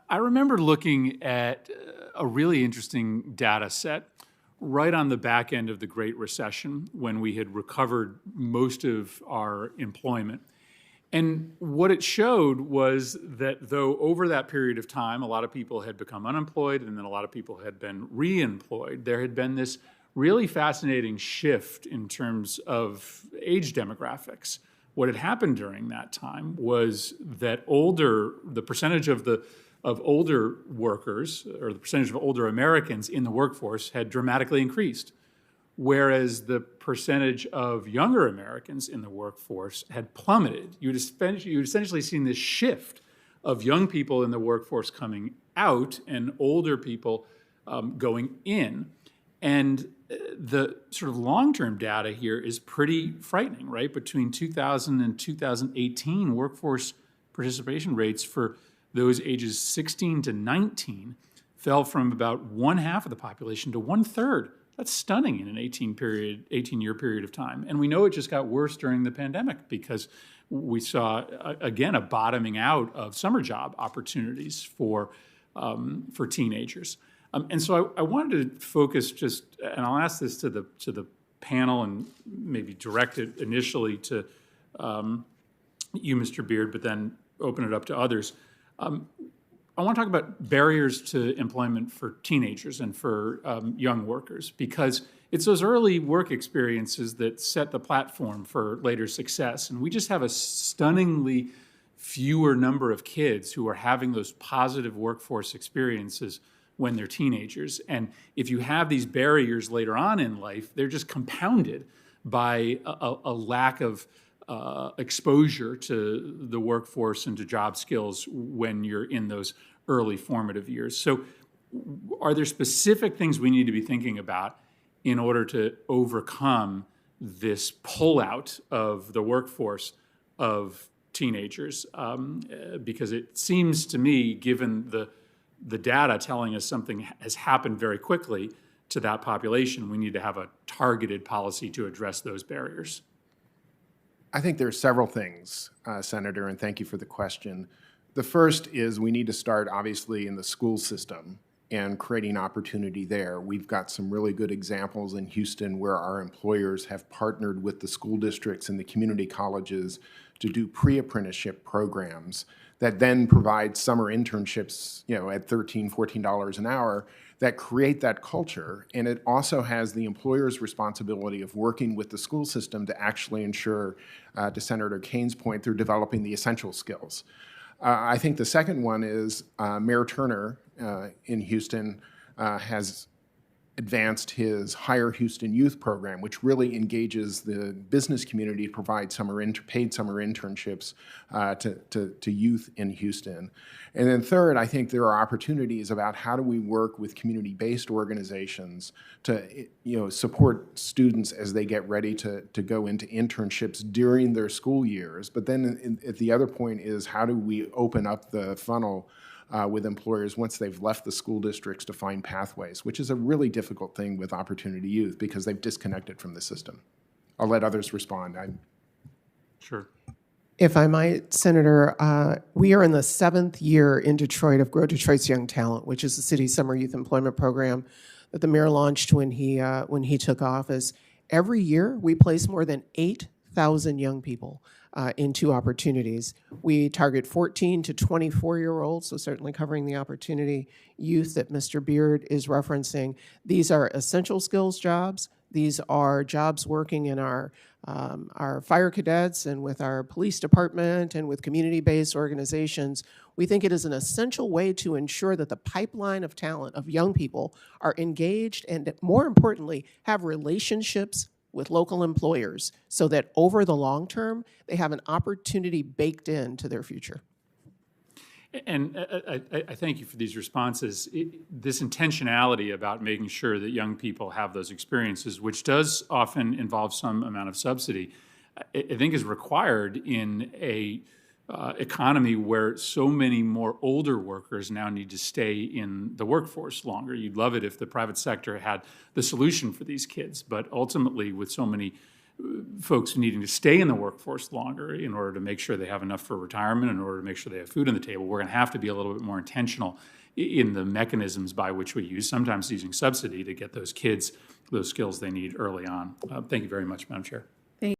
I remember looking at a really interesting data set right on the back end of the Great Recession when we had recovered most of our employment. And what it showed was that though over that period of time, a lot of people had become unemployed and then a lot of people had been reemployed, there had been this really fascinating shift in terms of age demographics. What had happened during that time was that the percentage of older workers, or the percentage of older Americans in the workforce, had dramatically increased, whereas the percentage of younger Americans in the workforce had plummeted. You'd essentially seen this shift of young people in the workforce coming out and older people going in. And the sort of long-term data here is pretty frightening, right? Between 2000 and 2018, workforce participation rates for those ages 16 to 19 fell from about one half of the population to one third. That's stunning in an 18-year period of time. And we know it just got worse during the pandemic because we saw, again, a bottoming out of summer job opportunities for teenagers. And so I wanted to focus and I'll ask this to the panel and maybe direct it initially to you, Mr. Beard, but then open it up to others. I want to talk about barriers to employment for teenagers and for young workers, because it's those early work experiences that set the platform for later success. And we just have a stunningly fewer number of kids who are having those positive workforce experiences when they're teenagers. And if you have these barriers later on in life, they're just compounded by a lack of exposure to the workforce and to job skills when you're in those early formative years. So are there specific things we need to be thinking about in order to overcome this pullout of the workforce of teenagers? Because it seems to me, given the data telling us something has happened very quickly to that population, we need to have a targeted policy to address those barriers. I think there are several things, Senator, and thank you for the question. The first is we need to start, obviously, in the school system and creating opportunity there. We've got some really good examples in Houston where our employers have partnered with the school districts and the community colleges to do pre-apprenticeship programs that then provide summer internships, at $13, $14 an hour, that create that culture. And it also has the employer's responsibility of working with the school system to actually ensure, to Senator Kane's point, they're developing the essential skills. I think the second one is Mayor Turner in Houston has advanced his Hire Houston Youth program, which really engages the business community to provide paid summer internships to youth in Houston. And then third, I think there are opportunities about how do we work with community-based organizations to support students as they get ready to go into internships during their school years. But then at the other point is how do we open up the funnel with employers once they've left the school districts to find pathways, which is a really difficult thing with Opportunity Youth because they've disconnected from the system. I'll let others respond. Sure. If I might, Senator, we are in the 7th year in Detroit of Grow Detroit's Young Talent, which is the city's summer youth employment program that the mayor launched when he took office. Every year, we place more than 8,000 young people into opportunities. We target 14 to 24-year-olds, so certainly covering the opportunity youth that Mr. Beard is referencing. These are essential skills jobs. These are jobs working in our fire cadets and with our police department and with community-based organizations. We think it is an essential way to ensure that the pipeline of talent of young people are engaged and, more importantly, have relationships with local employers so that over the long term, they have an opportunity baked into their future. And I thank you for these responses. This intentionality about making sure that young people have those experiences, which does often involve some amount of subsidy, I think is required in a economy where so many more older workers now need to stay in the workforce longer. You'd love it if the private sector had the solution for these kids, but ultimately with so many folks needing to stay in the workforce longer in order to make sure they have enough for retirement, in order to make sure they have food on the table, we're going to have to be a little bit more intentional in the mechanisms by which we use, sometimes using subsidy, to get those kids those skills they need early on. Thank you very much, Madam Chair.